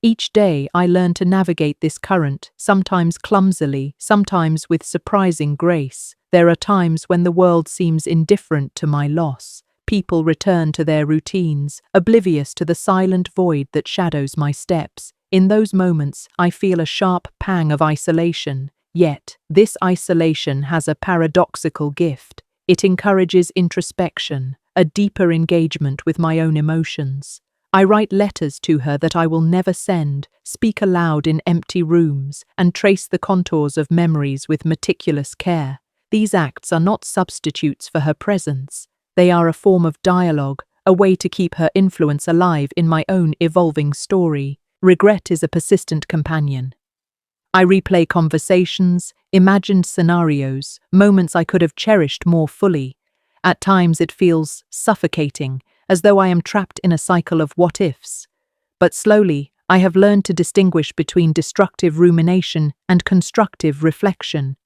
Each day I learn to navigate this current, sometimes clumsily, sometimes with surprising grace. There are times when the world seems indifferent to my loss. People return to their routines, oblivious to the silent void that shadows my steps. In those moments, I feel a sharp pang of isolation. Yet, this isolation has a paradoxical gift. It encourages introspection, a deeper engagement with my own emotions. I write letters to her that I will never send, speak aloud in empty rooms, and trace the contours of memories with meticulous care. These acts are not substitutes for her presence. They are a form of dialogue, a way to keep her influence alive in my own evolving story. Regret is a persistent companion. I replay conversations, imagined scenarios, moments I could have cherished more fully. At times it feels suffocating, as though I am trapped in a cycle of what-ifs. But slowly, I have learned to distinguish between destructive rumination and constructive reflection.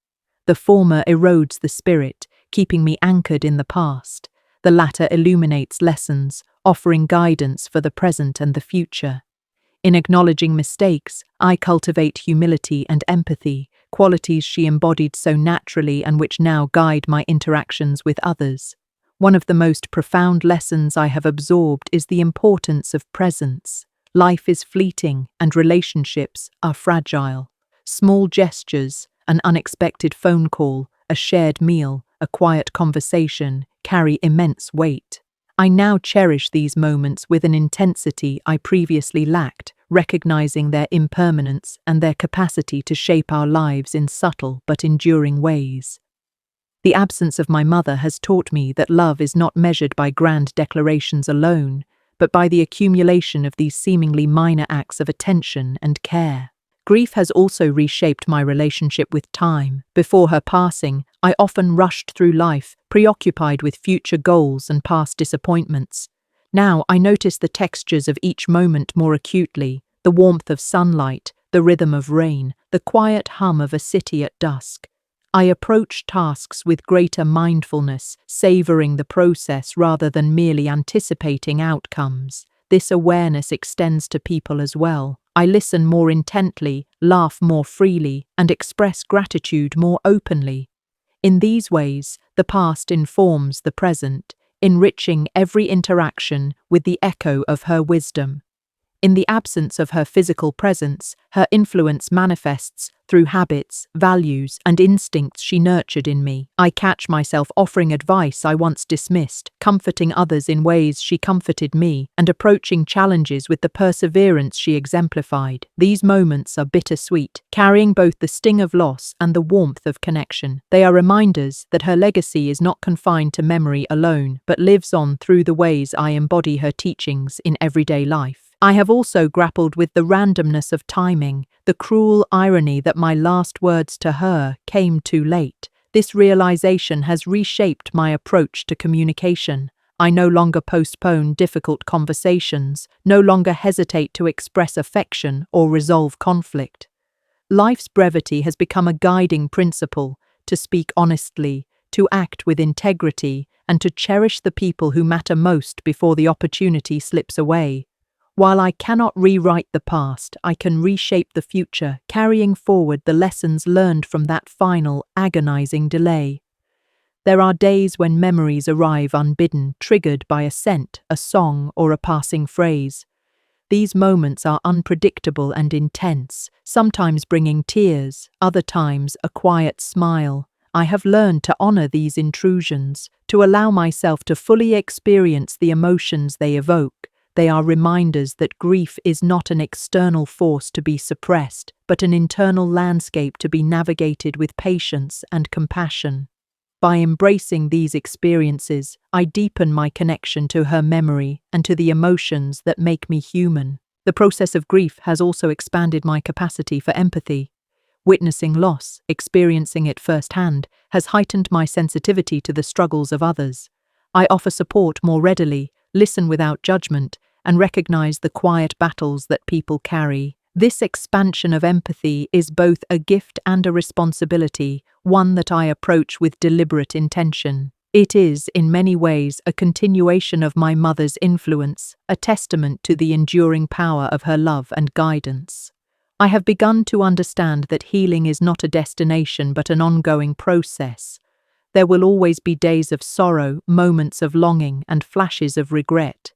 The former erodes the spirit, keeping me anchored in the past. The latter illuminates lessons, offering guidance for the present and the future. In acknowledging mistakes, I cultivate humility and empathy, qualities she embodied so naturally and which now guide my interactions with others. One of the most profound lessons I have absorbed is the importance of presence. Life is fleeting and relationships are fragile. Small gestures, an unexpected phone call, a shared meal, a quiet conversation carry immense weight. I now cherish these moments with an intensity I previously lacked, recognizing their impermanence and their capacity to shape our lives in subtle but enduring ways. The absence of my mother has taught me that love is not measured by grand declarations alone, but by the accumulation of these seemingly minor acts of attention and care. Grief has also reshaped my relationship with time. Before her passing, I often rushed through life, preoccupied with future goals and past disappointments. Now I notice the textures of each moment more acutely, the warmth of sunlight, the rhythm of rain, the quiet hum of a city at dusk. I approach tasks with greater mindfulness, savoring the process rather than merely anticipating outcomes. This awareness extends to people as well. I listen more intently, laugh more freely, and express gratitude more openly. In these ways, the past informs the present, enriching every interaction with the echo of her wisdom. In the absence of her physical presence, her influence manifests through habits, values, and instincts she nurtured in me. I catch myself offering advice I once dismissed, comforting others in ways she comforted me, and approaching challenges with the perseverance she exemplified. These moments are bittersweet, carrying both the sting of loss and the warmth of connection. They are reminders that her legacy is not confined to memory alone, but lives on through the ways I embody her teachings in everyday life. I have also grappled with the randomness of timing, the cruel irony that my last words to her came too late. This realization has reshaped my approach to communication. I no longer postpone difficult conversations, no longer hesitate to express affection or resolve conflict. Life's brevity has become a guiding principle: to speak honestly, to act with integrity, and to cherish the people who matter most before the opportunity slips away. While I cannot rewrite the past, I can reshape the future, carrying forward the lessons learned from that final, agonizing delay. There are days when memories arrive unbidden, triggered by a scent, a song, or a passing phrase. These moments are unpredictable and intense, sometimes bringing tears, other times a quiet smile. I have learned to honor these intrusions, to allow myself to fully experience the emotions they evoke. They are reminders that grief is not an external force to be suppressed, but an internal landscape to be navigated with patience and compassion. By embracing these experiences, I deepen my connection to her memory and to the emotions that make me human. The process of grief has also expanded my capacity for empathy. Witnessing loss, experiencing it firsthand, has heightened my sensitivity to the struggles of others. I offer support more readily, listen without judgment, and recognize the quiet battles that people carry. This expansion of empathy is both a gift and a responsibility, one that I approach with deliberate intention. It is, in many ways, a continuation of my mother's influence, a testament to the enduring power of her love and guidance. I have begun to understand that healing is not a destination but an ongoing process. There will always be days of sorrow, moments of longing, and flashes of regret.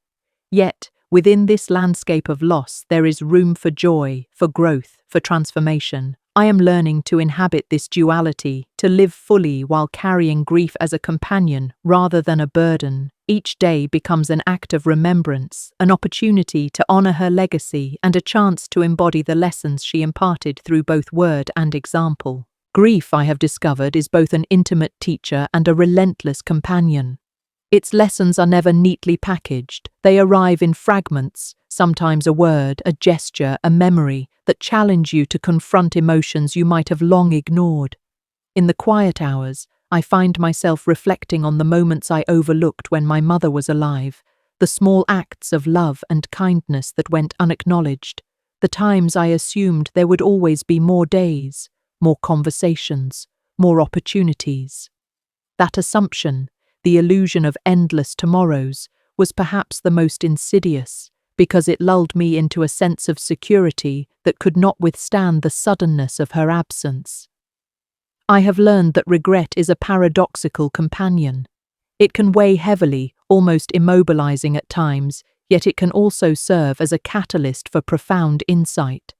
Yet, within this landscape of loss, there is room for joy, for growth, for transformation. I am learning to inhabit this duality, to live fully while carrying grief as a companion rather than a burden. Each day becomes an act of remembrance, an opportunity to honor her legacy, and a chance to embody the lessons she imparted through both word and example. Grief, I have discovered, is both an intimate teacher and a relentless companion. Its lessons are never neatly packaged. They arrive in fragments, sometimes a word, a gesture, a memory, that challenge you to confront emotions you might have long ignored. In the quiet hours, I find myself reflecting on the moments I overlooked when my mother was alive, the small acts of love and kindness that went unacknowledged, the times I assumed there would always be more days, more conversations, more opportunities. That assumption, the illusion of endless tomorrows, was perhaps the most insidious, because it lulled me into a sense of security that could not withstand the suddenness of her absence. I have learned that regret is a paradoxical companion. It can weigh heavily, almost immobilizing at times, yet it can also serve as a catalyst for profound insight.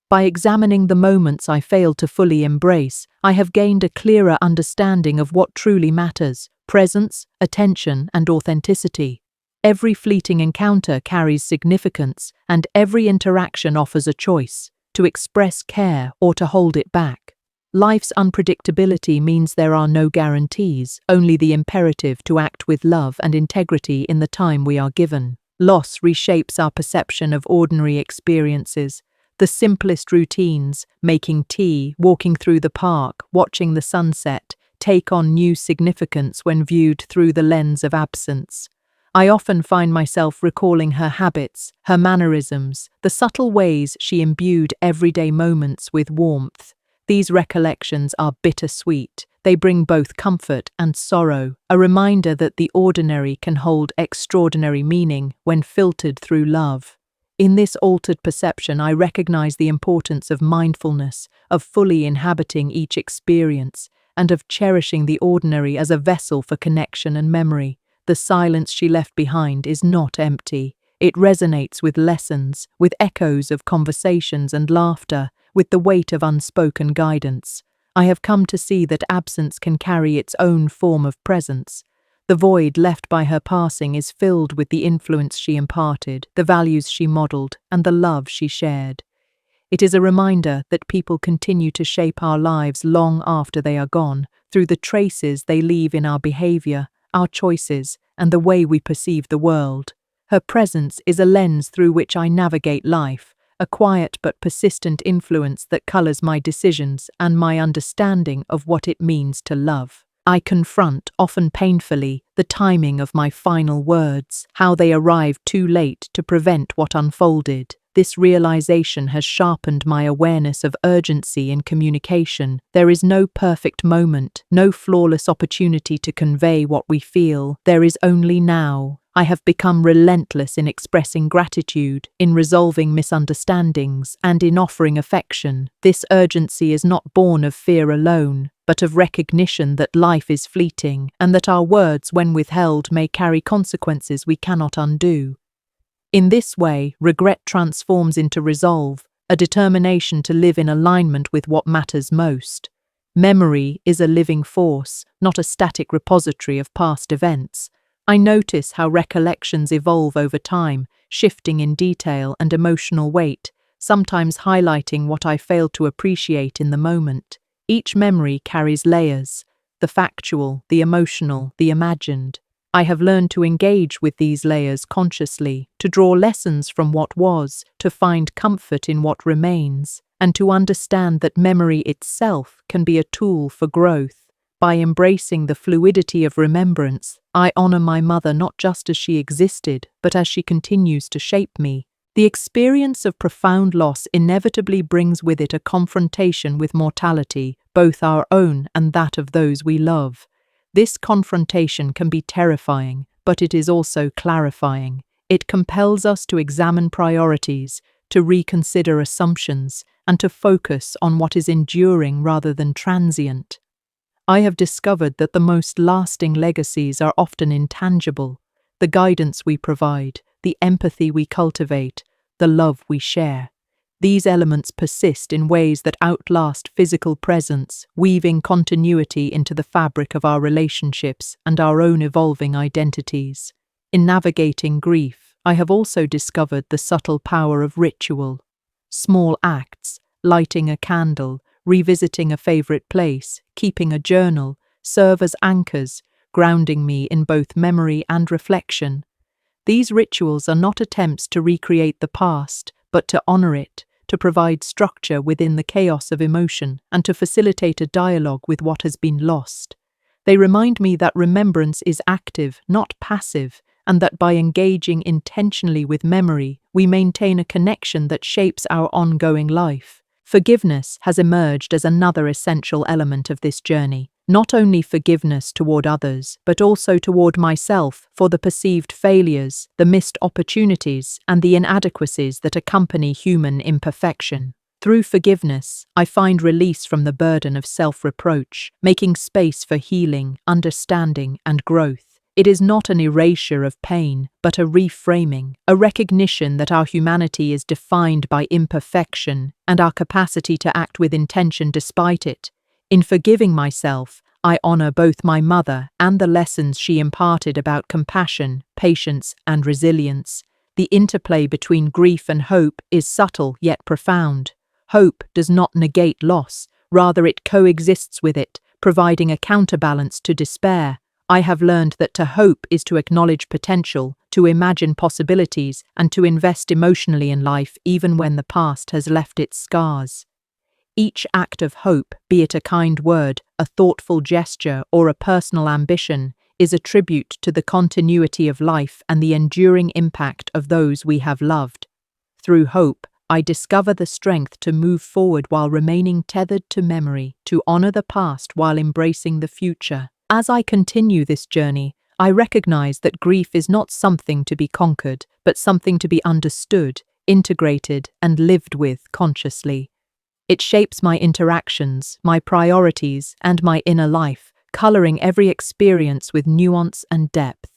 By examining the moments I failed to fully embrace, I have gained a clearer understanding of what truly matters: presence, attention, and authenticity. Every fleeting encounter carries significance, and every interaction offers a choice: to express care or to hold it back. Life's unpredictability means there are no guarantees, only the imperative to act with love and integrity in the time we are given. Loss reshapes our perception of ordinary experiences. The simplest routines, making tea, walking through the park, watching the sunset, take on new significance when viewed through the lens of absence. I often find myself recalling her habits, her mannerisms, the subtle ways she imbued everyday moments with warmth. These recollections are bittersweet. They bring both comfort and sorrow, a reminder that the ordinary can hold extraordinary meaning when filtered through love. In this altered perception, I recognize the importance of mindfulness, of fully inhabiting each experience, and of cherishing the ordinary as a vessel for connection and memory. The silence she left behind is not empty. It resonates with lessons, with echoes of conversations and laughter, with the weight of unspoken guidance. I have come to see that absence can carry its own form of presence. The void left by her passing is filled with the influence she imparted, the values she modeled, and the love she shared. It is a reminder that people continue to shape our lives long after they are gone, through the traces they leave in our behavior, our choices, and the way we perceive the world. Her presence is a lens through which I navigate life, a quiet but persistent influence that colors my decisions and my understanding of what it means to love. I confront, often painfully, the timing of my final words, how they arrived too late to prevent what unfolded. This realization has sharpened my awareness of urgency in communication. There is no perfect moment, no flawless opportunity to convey what we feel. There is only now. I have become relentless in expressing gratitude, in resolving misunderstandings, and in offering affection. This urgency is not born of fear alone, but of recognition that life is fleeting, and that our words, when withheld, may carry consequences we cannot undo. In this way, regret transforms into resolve, a determination to live in alignment with what matters most. Memory is a living force, not a static repository of past events. I notice how recollections evolve over time, shifting in detail and emotional weight, sometimes highlighting what I failed to appreciate in the moment. Each memory carries layers: the factual, the emotional, the imagined. I have learned to engage with these layers consciously, to draw lessons from what was, to find comfort in what remains, and to understand that memory itself can be a tool for growth. By embracing the fluidity of remembrance, I honor my mother not just as she existed, but as she continues to shape me. The experience of profound loss inevitably brings with it a confrontation with mortality, both our own and that of those we love. This confrontation can be terrifying, but it is also clarifying. It compels us to examine priorities, to reconsider assumptions, and to focus on what is enduring rather than transient. I have discovered that the most lasting legacies are often intangible: the guidance we provide, the empathy we cultivate, the love we share. These elements persist in ways that outlast physical presence, weaving continuity into the fabric of our relationships and our own evolving identities. In navigating grief, I have also discovered the subtle power of ritual. Small acts, lighting a candle, revisiting a favorite place, keeping a journal, serve as anchors, grounding me in both memory and reflection. These rituals are not attempts to recreate the past, but to honor it, to provide structure within the chaos of emotion, and to facilitate a dialogue with what has been lost. They remind me that remembrance is active, not passive, and that by engaging intentionally with memory, we maintain a connection that shapes our ongoing life. Forgiveness has emerged as another essential element of this journey. Not only forgiveness toward others, but also toward myself for the perceived failures, the missed opportunities, and the inadequacies that accompany human imperfection. Through forgiveness, I find release from the burden of self-reproach, making space for healing, understanding, and growth. It is not an erasure of pain, but a reframing, a recognition that our humanity is defined by imperfection and our capacity to act with intention despite it. In forgiving myself, I honor both my mother and the lessons she imparted about compassion, patience, and resilience. The interplay between grief and hope is subtle yet profound. Hope does not negate loss, rather it coexists with it, providing a counterbalance to despair. I have learned that to hope is to acknowledge potential, to imagine possibilities, and to invest emotionally in life even when the past has left its scars. Each act of hope, be it a kind word, a thoughtful gesture, or a personal ambition, is a tribute to the continuity of life and the enduring impact of those we have loved. Through hope, I discover the strength to move forward while remaining tethered to memory, to honor the past while embracing the future. As I continue this journey, I recognize that grief is not something to be conquered, but something to be understood, integrated, and lived with consciously. It shapes my interactions, my priorities, and my inner life, coloring every experience with nuance and depth.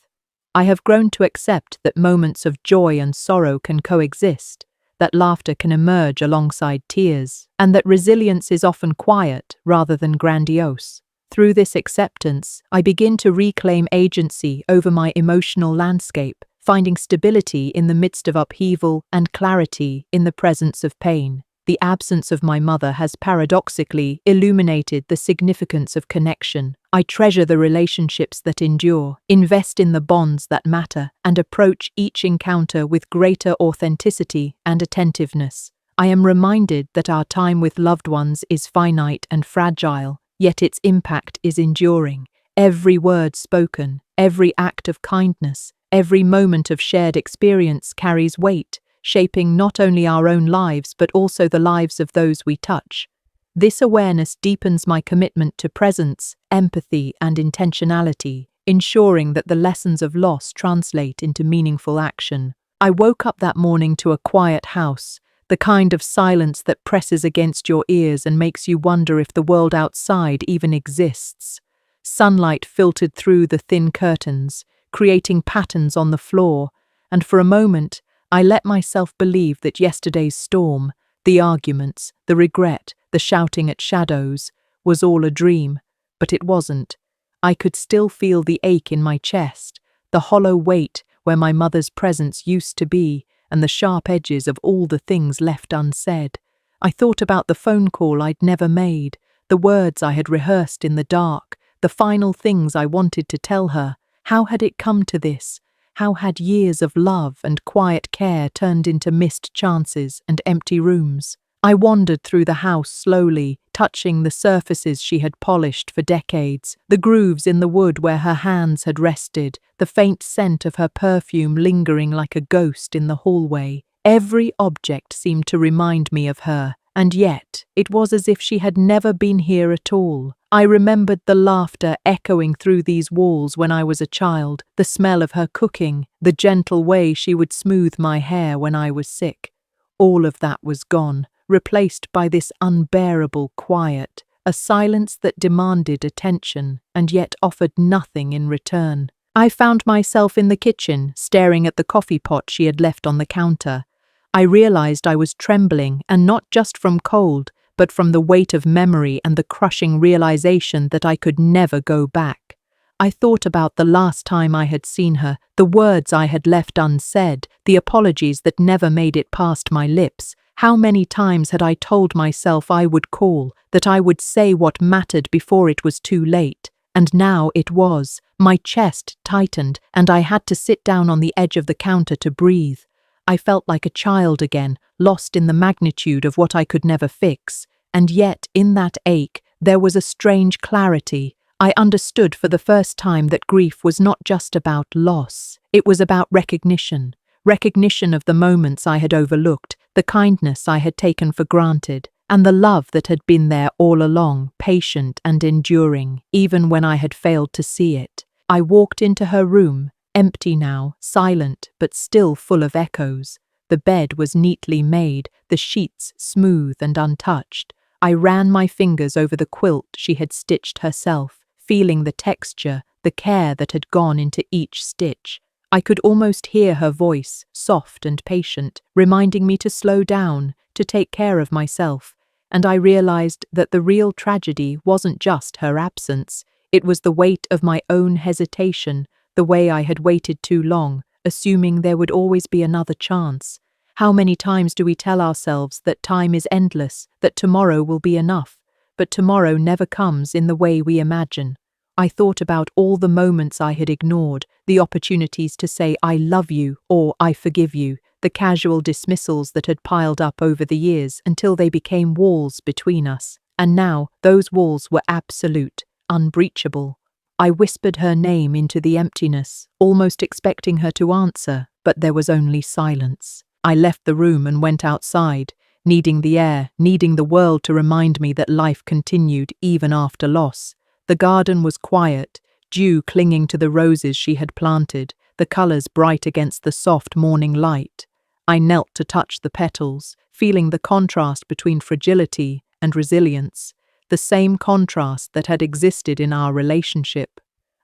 I have grown to accept that moments of joy and sorrow can coexist, that laughter can emerge alongside tears, and that resilience is often quiet rather than grandiose. Through this acceptance, I begin to reclaim agency over my emotional landscape, finding stability in the midst of upheaval and clarity in the presence of pain. The absence of my mother has paradoxically illuminated the significance of connection. I treasure the relationships that endure, invest in the bonds that matter, and approach each encounter with greater authenticity and attentiveness. I am reminded that our time with loved ones is finite and fragile, yet its impact is enduring. Every word spoken, every act of kindness, every moment of shared experience carries weight, shaping not only our own lives but also the lives of those we touch. This awareness deepens my commitment to presence, empathy, and intentionality, ensuring that the lessons of loss translate into meaningful action. I woke up that morning to a quiet house, the kind of silence that presses against your ears and makes you wonder if the world outside even exists. Sunlight filtered through the thin curtains, creating patterns on the floor, and for a moment, I let myself believe that yesterday's storm, the arguments, the regret, the shouting at shadows, was all a dream, but it wasn't. I could still feel the ache in my chest, the hollow weight where my mother's presence used to be, and the sharp edges of all the things left unsaid. I thought about the phone call I'd never made, the words I had rehearsed in the dark, the final things I wanted to tell her. How had it come to this? How had years of love and quiet care turned into missed chances and empty rooms? I wandered through the house slowly, touching the surfaces she had polished for decades, the grooves in the wood where her hands had rested, the faint scent of her perfume lingering like a ghost in the hallway. Every object seemed to remind me of her, and yet it was as if she had never been here at all. I remembered the laughter echoing through these walls when I was a child, the smell of her cooking, the gentle way she would smooth my hair when I was sick. All of that was gone, replaced by this unbearable quiet, a silence that demanded attention and yet offered nothing in return. I found myself in the kitchen, staring at the coffee pot she had left on the counter. I realized I was trembling, and not just from cold, but from the weight of memory and the crushing realization that I could never go back. I thought about the last time I had seen her, the words I had left unsaid, the apologies that never made it past my lips. How many times had I told myself I would call, that I would say what mattered before it was too late? And now it was. My chest tightened, and I had to sit down on the edge of the counter to breathe. I felt like a child again, lost in the magnitude of what I could never fix. And yet, in that ache, there was a strange clarity. I understood for the first time that grief was not just about loss. It was about recognition. Recognition of the moments I had overlooked, the kindness I had taken for granted, and the love that had been there all along, patient and enduring, even when I had failed to see it. I walked into her room, empty now, silent, but still full of echoes. The bed was neatly made, the sheets smooth and untouched. I ran my fingers over the quilt she had stitched herself, feeling the texture, the care that had gone into each stitch. I could almost hear her voice, soft and patient, reminding me to slow down, to take care of myself. And I realized that the real tragedy wasn't just her absence. It was the weight of my own hesitation, the way I had waited too long, assuming there would always be another chance. How many times do we tell ourselves that time is endless, that tomorrow will be enough, but tomorrow never comes in the way we imagine? I thought about all the moments I had ignored, the opportunities to say I love you or I forgive you, the casual dismissals that had piled up over the years until they became walls between us. And now those walls were absolute, unbreachable. I whispered her name into the emptiness, almost expecting her to answer, but there was only silence. I left the room and went outside, needing the air, needing the world to remind me that life continued even after loss. The garden was quiet, dew clinging to the roses she had planted, the colours bright against the soft morning light. I knelt to touch the petals, feeling the contrast between fragility and resilience, the same contrast that had existed in our relationship.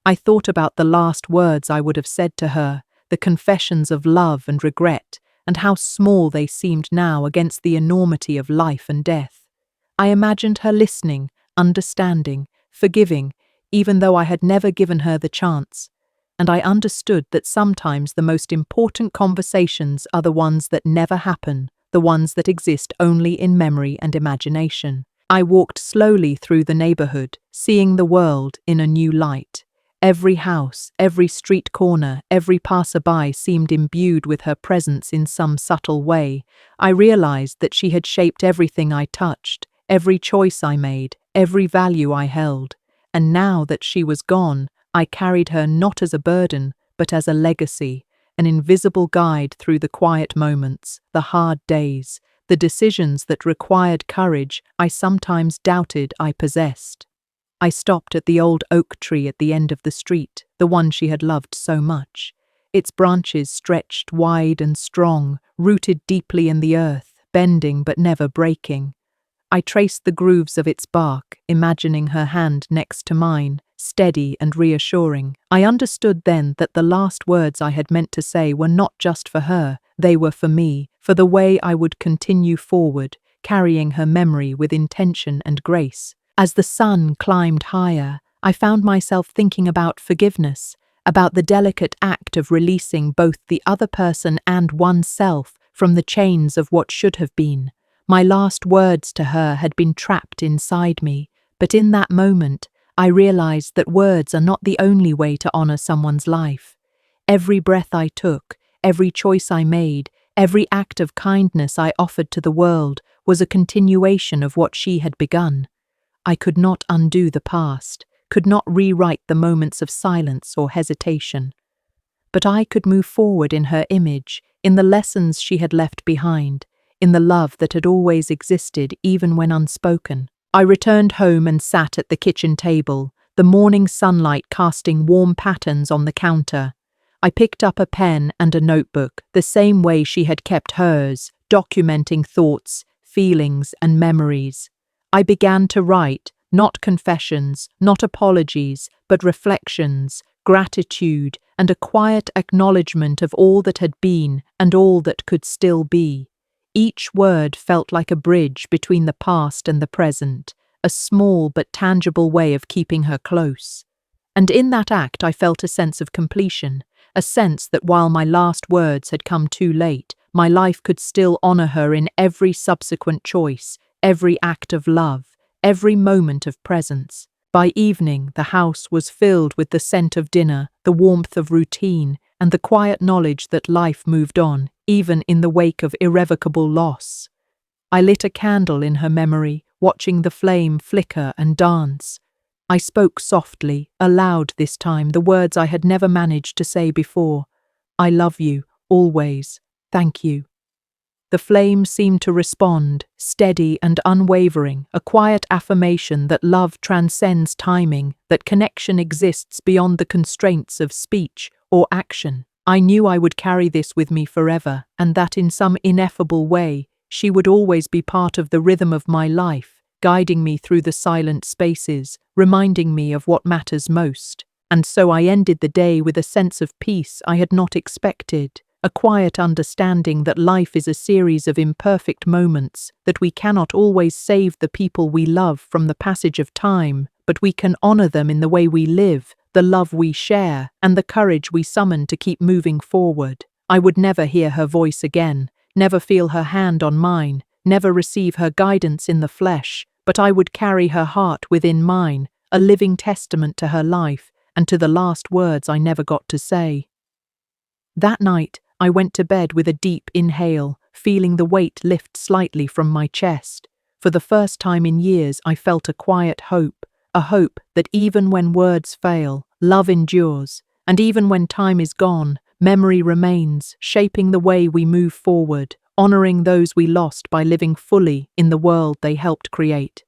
I thought about the last words I would have said to her, the confessions of love and regret, and how small they seemed now against the enormity of life and death. I imagined her listening, understanding, forgiving, even though I had never given her the chance. And I understood that sometimes the most important conversations are the ones that never happen, the ones that exist only in memory and imagination. I walked slowly through the neighborhood, seeing the world in a new light. Every house, every street corner, every passerby seemed imbued with her presence in some subtle way. I realized that she had shaped everything I touched, every choice I made, every value I held. And now that she was gone, I carried her not as a burden, but as a legacy, an invisible guide through the quiet moments, the hard days, the decisions that required courage I sometimes doubted I possessed. I stopped at the old oak tree at the end of the street, the one she had loved so much. Its branches stretched wide and strong, rooted deeply in the earth, bending but never breaking. I traced the grooves of its bark, imagining her hand next to mine, steady and reassuring. I understood then that the last words I had meant to say were not just for her, they were for me, for the way I would continue forward, carrying her memory with intention and grace. As the sun climbed higher, I found myself thinking about forgiveness, about the delicate act of releasing both the other person and oneself from the chains of what should have been. My last words to her had been trapped inside me, but in that moment, I realized that words are not the only way to honor someone's life. Every breath I took, every choice I made, every act of kindness I offered to the world was a continuation of what she had begun. I could not undo the past, could not rewrite the moments of silence or hesitation. But I could move forward in her image, in the lessons she had left behind, in the love that had always existed even when unspoken. I returned home and sat at the kitchen table, the morning sunlight casting warm patterns on the counter. I picked up a pen and a notebook, the same way she had kept hers, documenting thoughts, feelings, and memories. I began to write, not confessions, not apologies, but reflections, gratitude, and a quiet acknowledgement of all that had been and all that could still be. Each word felt like a bridge between the past and the present, a small but tangible way of keeping her close. And in that act I felt a sense of completion, a sense that while my last words had come too late, my life could still honor her in every subsequent choice, every act of love, every moment of presence. By evening, the house was filled with the scent of dinner, the warmth of routine, and the quiet knowledge that life moved on, even in the wake of irrevocable loss. I lit a candle in her memory, watching the flame flicker and dance. I spoke softly, aloud this time, the words I had never managed to say before. I love you, always. Thank you. The flame seemed to respond, steady and unwavering, a quiet affirmation that love transcends timing, that connection exists beyond the constraints of speech or action. I knew I would carry this with me forever, and that in some ineffable way, she would always be part of the rhythm of my life, guiding me through the silent spaces, reminding me of what matters most. And so I ended the day with a sense of peace I had not expected. A quiet understanding that life is a series of imperfect moments, that we cannot always save the people we love from the passage of time, but we can honor them in the way we live, the love we share, and the courage we summon to keep moving forward. I would never hear her voice again, never feel her hand on mine, never receive her guidance in the flesh, but I would carry her heart within mine, a living testament to her life and to the last words I never got to say. That night, I went to bed with a deep inhale, feeling the weight lift slightly from my chest. For the first time in years, I felt a quiet hope, a hope that even when words fail, love endures, and even when time is gone, memory remains, shaping the way we move forward, honoring those we lost by living fully in the world they helped create.